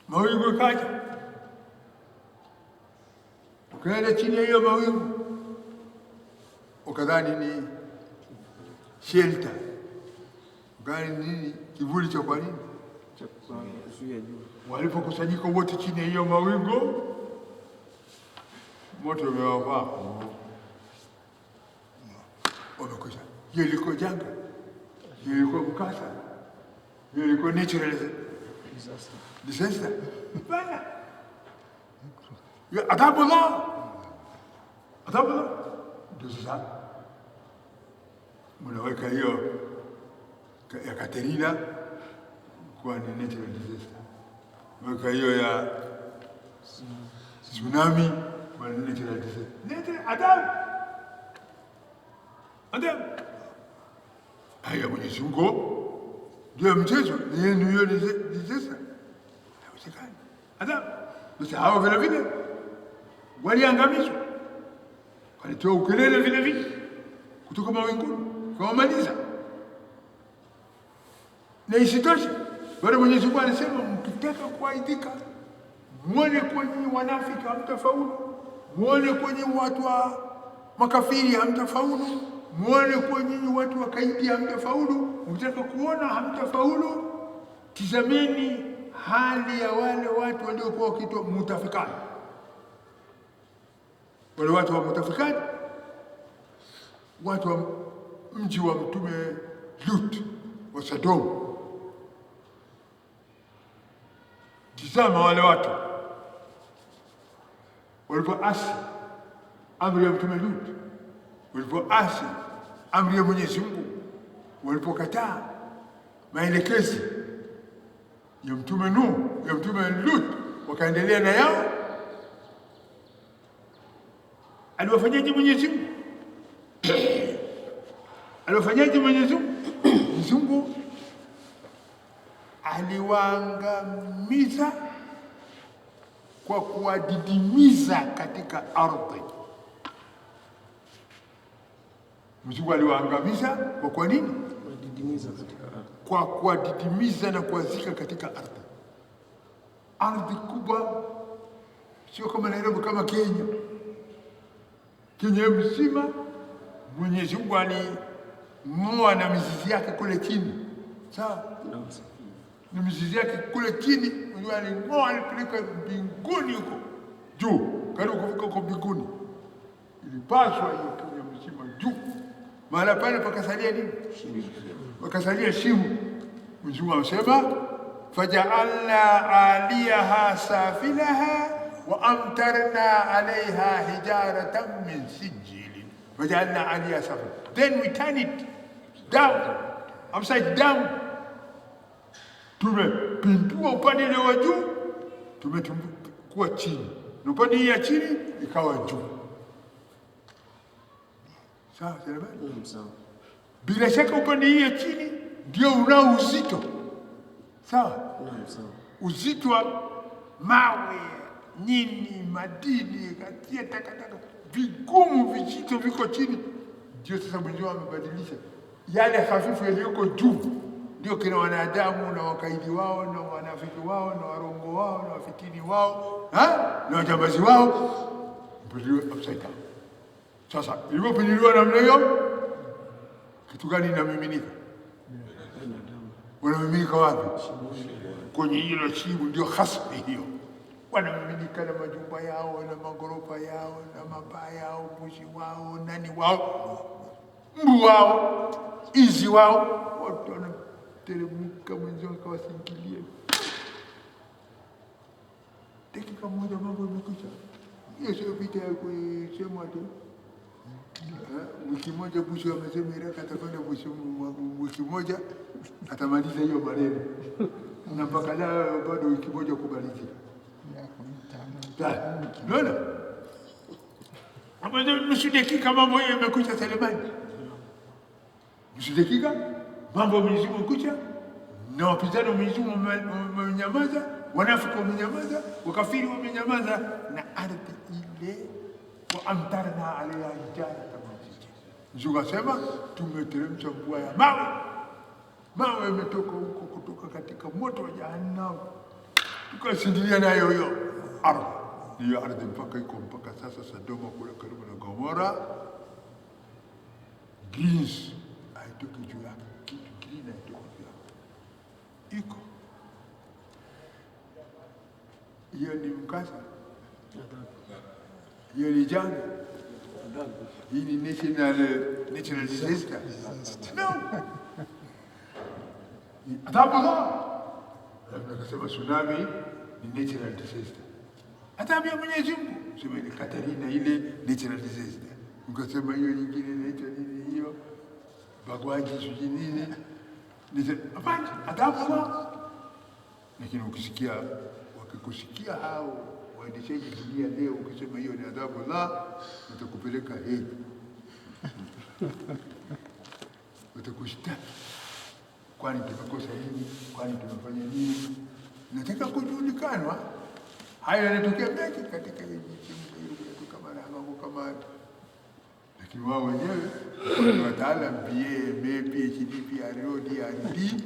[SPEAKER 2] mawingu kaja, ukaenda chini ya hiyo mawingu ukadhani ni shelter, ukadhani nini? Kivuli cha kwa nini? Walipokusanyika wote chini ya hiyo mawingu, moto umewavaa, wamekuja. Hiyo ilikuwa janga, hiyo ilikuwa mkasa, hiyo ilikuwa natural disaster. Bana, adhabu Allah. Ndio sasa mnaweka hiyo ya Katrina kwa ni natural disaster, mweka hiyo ya tsunami kwa ni natural disaster. Adhabu. Haya, Mwenyezi Mungu ndio mchezo, ni hiyo disaster. Haiwezekani. Adhabu. Sasa hao vile waliangamizwa, walitoa ukelele vile kutoka mawinguni kawamaliza. Na isitoshe bado Mwenyezi Mungu anasema mkitaka kuaidika, muone kwenye wanafiki hamtafaulu, muone kwenye watu wa makafiri hamtafaulu, muone kwenye watu wa kaidi hamtafaulu. Mkitaka kuona hamtafaulu, tizameni hali ya wale watu waliokuwa wakiitwa mutafikani. Wale watu wa mutafikani, watu wa mji wa mtume Lut wa Sodom. Tizama wale watu walipoasi amri ya mtume Lut, walipoasi amri ya Mwenyezi Mungu, walipokataa maelekezi ya mtume Nuh, ya mtume Lut, wakaendelea na yao. Aliwafanyaje Mwenyezi Mungu? Aliwafanyaje Mwenyezi Mungu? Mwenyezi Mungu aliwaangamiza kwa kuwadidimiza katika ardhi. Mzungu aliwaangamiza kwa nini?
[SPEAKER 3] Kuwadidimiza katika ardhi.
[SPEAKER 2] Kwa kuwadidimiza na kuwazika katika ardhi. Ardhi kubwa, sio kama Nairobi, kama Kenya. Kenya mzima Mwenyezi Mungu aling'oa na mizizi yake kule chini, sawa? Na mizizi yake kule chini Mwenyezi aling'oa, alipeleka mbinguni huko juu, karibu kufika huko mbinguni. Ilipaswa hiyo Kenya mzima juu, mahala pale pakasalia nini? Pakasalia shimo. Mwenyezi Mungu amesema faja'alna 'aliyaha safilaha wa amtarna 'alayha hijaratan min sijilin faja'alna 'aliyaha safilaha, then we turn it down, upside down. Tumepindua upande ule wa juu, tumekuwa chini, na upande ya chini ikawa juu. Sawa sawa. Bila shaka upande hii ya chini ndio unao uzito, sawa? Uzito wa mawe, nini, madini, katia, takataka, vigumu, vizito viko chini. Ndio sasa Mwenyezi Mungu amebadilisha yale hafifu yaliyoko juu, ndio kina wanadamu na wakaidi wao na wanafiki wao na warongo wao na wafitini wao na wajambazi wao, mpeliliwe upside down. Sasa ilipopeliliwa namna hiyo, kitu gani inamiminika? Wanamiminika wapi? Kwenye hilo shimo, ndio hasbi hiyo. Wanamiminika na majumba yao na magorofa yao na mabaa yao, mbuzi wao, nani wao, mbu wao, izi wao, watu wanateremka, Mwenyezi Mungu akawasingilia. Dakika moja mambo yamekwisha. Hiyo sio vita ya kusema tu. Wiki moja Bush amesema Iraq atakwenda wiki moja atamaliza hiyo maneno, na mpaka leo bado wiki moja kumalizika. Unaona? Nusu dakika mambo hiyo yamekwisha Selemani. Nusu dakika mambo Mwenyezi Mungu kucha, na wapinzani wa Mwenyezi Mungu wamenyamaza, wanafiki wamenyamaza, wakafiri wamenyamaza, na ardhi ile wa amtarna 'alayha hijaratan min sijil. Mwenyezi asema tumeteremsha mvua ya mawe. Mawe yametoka huko kutoka katika moto wa Jahannam, tukasindilia nayo hiyo ardhi. Hiyo ardhi mpaka iko mpaka sasa Sodoma kule karibu na Gomora, greens haitoki juu yake, kitu green haitoki juu yake, iko hiyo. Ni mkasa, hiyo ni janga, hii ni natural disaster. No, adhabu Allah. Akasema tsunami ni natural disaster. Adhabu ya Mwenyezi Mungu, sema ile Katrina ile natural disaster. Ukasema hiyo nyingine inaitwa nini hiyo? Bagwaji sijui nini. Hapana, adhabu Allah. Lakini ukisikia, wakikusikia hao waendeshaji dunia leo, ukisema hiyo ni adhabu Allah, watakupeleka hei. Watakushtaki. Kwani tumekosa nini? Kwani tumefanya nini? Nataka kujulikanwa. Haya yanatokea mengi katika nchi yetu kama na mambo kama, lakini wao wenyewe ni wataalamu BA, PhD, PhD, DRD,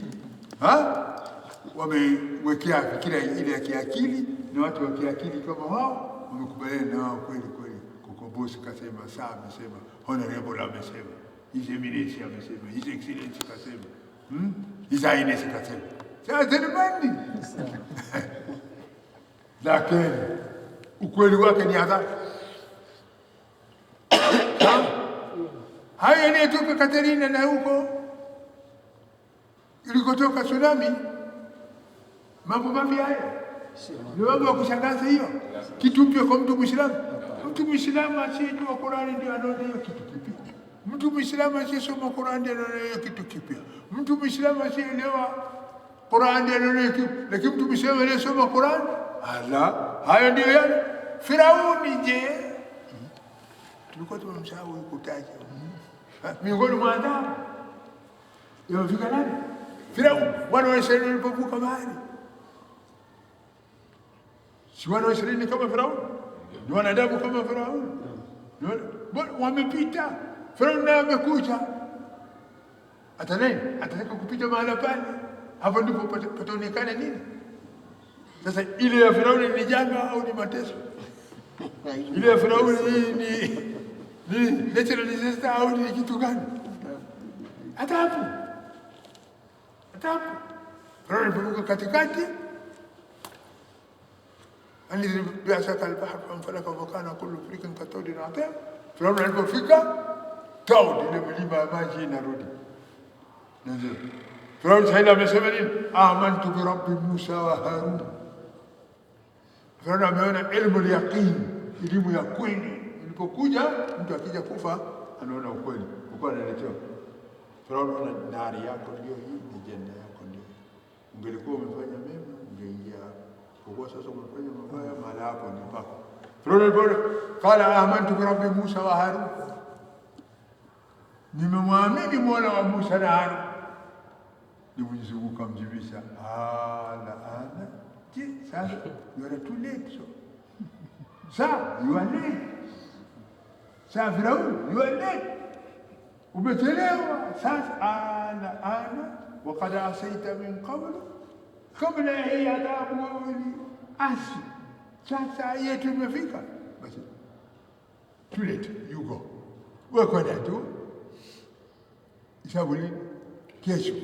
[SPEAKER 2] wamewekea fikira ile ya kiakili, na watu wa kiakili kama wao wamekubaliana na wao kweli kweli. Kokobosi kasema, saa amesema, honorable amesema, His Eminence amesema, His Excellency kasema, His Highness kasema. Sasa Selemani lakini ukweli wake ni adhabu. Haya yaliyotoka Katrina na huko ilikotoka tsunami, mambo mapya haya ni mambo ya kushangaza. Hiyo kitu mpya kwa mtu Muislamu. Mtu Muislamu asiyejua Qur'ani ndio anaona hiyo kitu kipya. Mtu Muislamu asiyesoma Qur'ani ndio anaona hiyo kitu kipya. Mtu Muislamu asiyeelewa Qur'ani ndio anaona hiyo kitu. Lakini mtu Muislamu aliyesoma Qur'ani, hayo ndio yale. Firauni je, tulikuwa tumemsahau kutaja miongoni mwa adhabu yamefika nani? Firauni. Wana wa Israeli walipovuka bahari, Si wana wa Israeli ni kama Firauni? Ni wanadamu kama Firauni? Wamepita. Firauni naye amekuja. Hata nini? Atataka kupita mahala pale. Hapo ndipo pataonekana nini? Sasa ile ya Firauni ni janga au ni mateso? Ile ya Firauni ni natural disaster au ni kitu gani? Hata hapo. Firauni alipokuwa katikati, anidhir bi'asaka al-bahr fanfalaka wa kana kullu firqin katawdin atim. Firauni alipofika, Taud, ile milima ya maji inarudi. Firauni sasa amesema nini? Amantu bi rabbi Musa wa Harun. Firauni ameona ilmu al-yaqin, elimu ya kweli. Ilipokuja mtu akija kufa anaona ukweli. Uko analetewa. Firauni ana nari yako ndio hii, ni janna yako ndio. Ungelikuwa umefanya mema ungeingia. Kwa sasa umefanya mabaya, mahali hapo ni pako. Firauni alipoona qala amantu bi rabbi Musa wa Harun. Nimemwamini Mola wa Musa na Harun. Mwenyezi Mungu kamjibisha, ana sasa you are too late. Sasa you are late. Sasa Firauni you are late. Umechelewa. Sasa ana وقد عصيت من قبل hii adhabu asi. Sasa yetu imefika. Basi too late, you go. Wewe kwenda tu. Isabu lini? Kesho.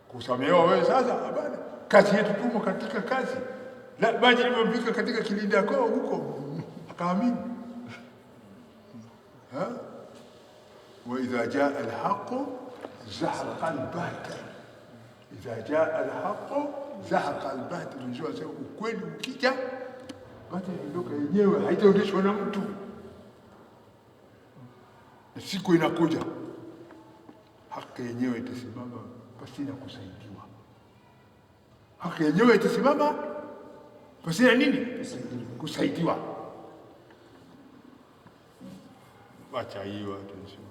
[SPEAKER 2] Kusamehewa wewe sasa? Hapana. Kazi yetu tumo katika kazi. La maji limefika katika kilinda kwao huko. Akaamini. وإذا جاء الحق زهق الباطل. إذا جاء الحق زهق الباطل. Unajua sasa ukweli ukija basi ndoka yenyewe haitarudishwa na mtu. Siku inakuja haki yenyewe itasimama pasina kusaidiwa. Haki yenyewe itasimama pasina nini? Kusaidiwa. Wacha hiyo tunasema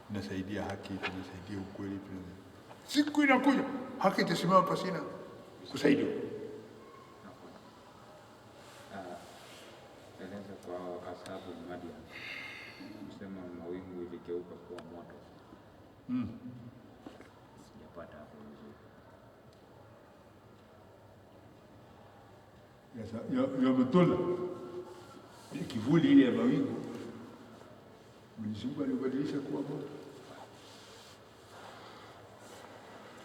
[SPEAKER 2] tunasaidia haki, tunasaidia ukweli. Siku inakuja haki itasimama pasina kusaidiwa.
[SPEAKER 4] Eleza kwa ashabu Madian. Msema mawingu iligeuka kuwa moto. Sijapata hapo vizuri.
[SPEAKER 2] Ya mtola kivuli ile ya mawingu Mwenyezi Mungu alibadilisha kuwa moto.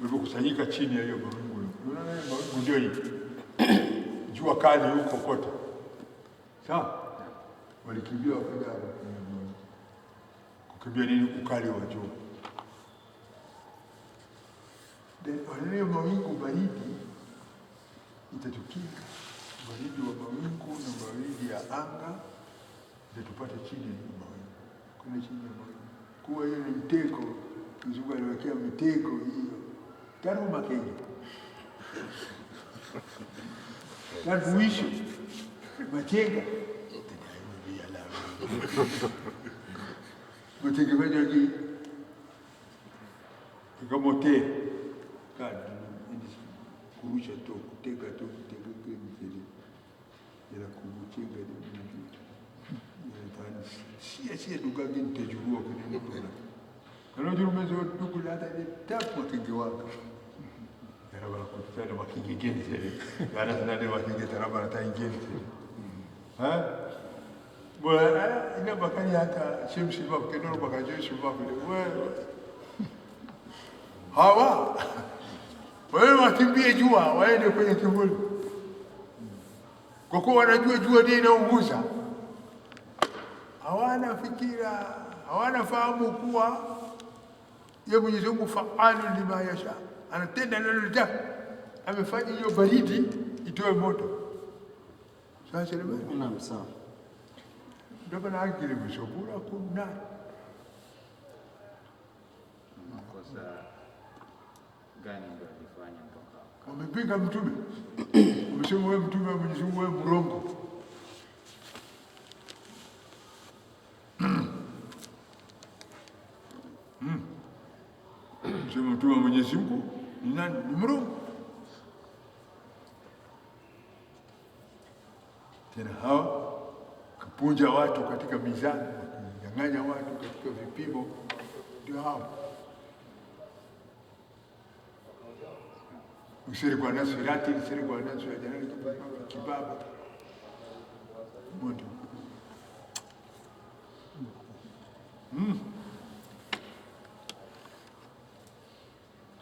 [SPEAKER 2] Walipokusanyika chini ya hiyo mawingu, unaona mawingu ndio hivi. Jua kali huko kote. Sawa? Walikimbia wakaja kukimbia nini? Ukali wa jua. Wale mawingu baridi itatukinga. Baridi wa mawingu na baridi ya anga itatupata chini ya mawingu. Kuna chini ya mawingu. Kuwa hiyo ni mtego. Mzungu aliwekea mitego hiyo. Taruma Kenya. Tarbuisho. Machenga. Machenga maji ikamote. Kadi kurusha to kutega to kutega kwenye ila kuchenga ndio. Si duka gani tajurua kwa nini kuna. Kana juru mezo duku lata ile tapu kingiwaka. Era wala kutana makingi gani zile. Bana zinade makingi taraba na ingine. Bwana ina bakani hata shemsi babu kenoro bakajo shubabu wewe. Hawa wewe wakimbie jua waende kwenye kivuli. Kwa kuwa wanajua jua ndio inaunguza. Hawana fikira, hawana fahamu kuwa yeye Mwenyezi Mungu faalu lima yasha. Anatenda analotaka. Amefanya hiyo baridi itoe moto. Sasa leo
[SPEAKER 3] Naam, sawa.
[SPEAKER 2] ndio na akili mshukura kuna.
[SPEAKER 4] Makosa gani ndio alifanya mpaka
[SPEAKER 2] Wamepinga mtume. Umesema wewe mtume wa Mwenyezi Mungu, wewe mrongo. Umesema mtume wa Mwenyezi Mungu ni nani? Ni mrongo. Tena hawa kupunja watu katika mizani, kunyang'anya watu katika vipimo, ndio hao. Usirikwa na sirati, usirikwa na sirati, kibaba moto.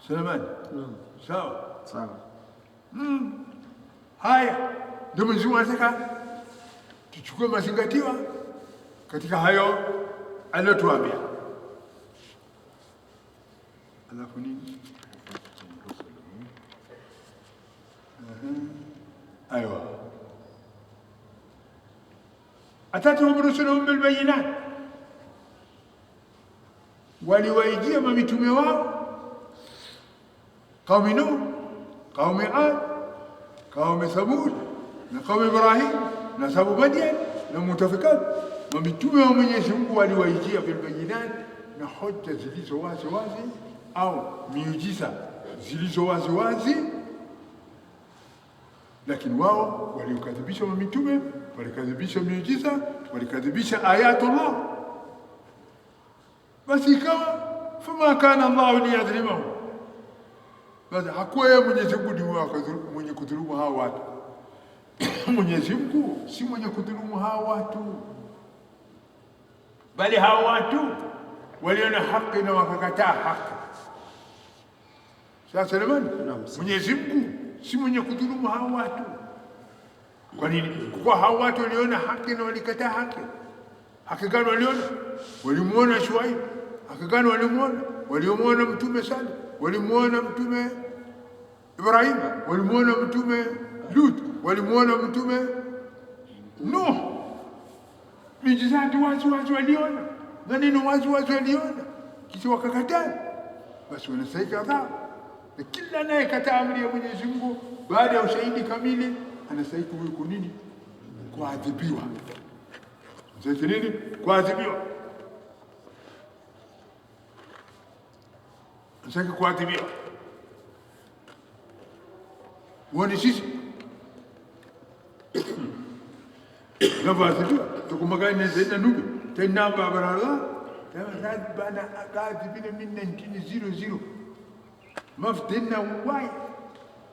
[SPEAKER 2] Suleiman, sawa
[SPEAKER 3] Sawa.
[SPEAKER 2] haya ndio Mwenyezi Mungu anataka tuchukue mazingatiwa katika hayo aliyotuambia. Alafu nini? Aywa, atatuhum rusuluhum bilbayinat, waliwaijia mamitume wao qaumi Nuh, qaumi Ad, qaumi Thamud na qaumi Ibrahim na sabu Madian na Mutafikat. Mamitume wa Mwenyezi Mungu waliwaijia bilbayinat, na hoja zilizo wazi wazi au miujiza zilizo wazi wazi, lakini wao waliokadhibisha mamitume, walikadhibisha miujiza, walikadhibisha ayatullah. Basi ikawa fama kana Allah liyadhlimahum, basi hakuwa yeye Mwenyezi Mungu ndiye mwenye kudhulumu hao watu. Mwenyezi Mungu si mwenye kudhulumu hao watu, bali hao watu waliona haki na wakakataa haki. Sasa Suleiman, Mwenyezi Mungu si mwenye kudhulumu hao watu. Kwa nini? Kwa hao watu waliona haki na walikataa haki. Haki gani waliona? Walimuona Shuaib. Haki gani walimuona? Walimuona Mtume Saleh, walimuona Mtume Ibrahim, walimuona Mtume Lut, walimuona Mtume Nuh. Mijizati wazi wazi waliona, na neno wazi wazi waliona, kisha wakakataa. Basi wanastahili adhabu. Na kila anayekataa amri ya Mwenyezi Mungu baada ya ushahidi kamili anastahili kunini? Kuadhibiwa. Sasa nini? Kuadhibiwa. Sasa kuadhibiwa. Wani sisi tunavyoadhibiwa tukumagani na Sayyidina Nuh tena babarala tena bana akadhibina minna 1900 maftena wai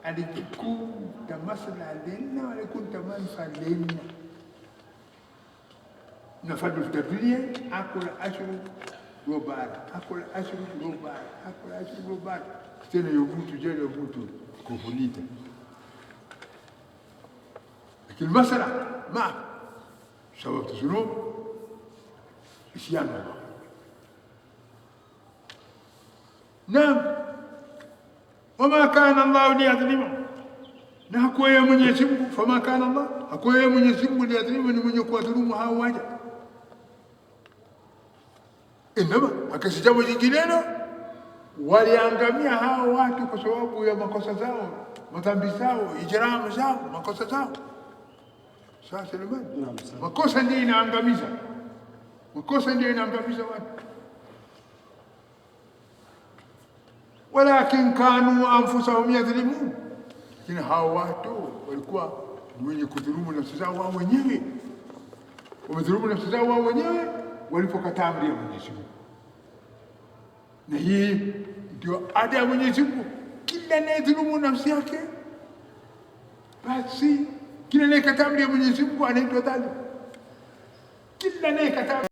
[SPEAKER 2] alikuta masala lena alikuta manfa lena nafadu tabiria akula ashru global, akula ashru global, akula ashru global, tena yobutu jele yobutu kufunita. Lakini masala ma sababu tusuno isiyana. Naam, wama kana Allah liyadhlimahum, na hakuwa yeye Mwenyezi Mungu, fama kana Allah, hakuwa yeye Mwenyezi Mungu liyadhlimahum, ni mwenye kuwadhulumu hao waja. Inama akasi jambo jinginelo, waliangamia hao watu kwa sababu ya makosa zao, madhambi zao, ijramu zao, makosa zao. Sasa Suleiman, makosa ndiyo inaangamiza, makosa ndiyo inaangamiza watu. Walakin kanu anfusahum yadhlimun, lakini hao watu walikuwa wenye kudhulumu nafsi zao wao wenyewe. Wamedhulumu nafsi zao wao wenyewe walipokataa amri ya Mwenyezi Mungu. Na hii ndio ada ya Mwenyezi Mungu, kila anayedhulumu nafsi yake, basi kila anayekataa amri ya Mwenyezi Mungu anaitwa dhalim. Kila anayekataa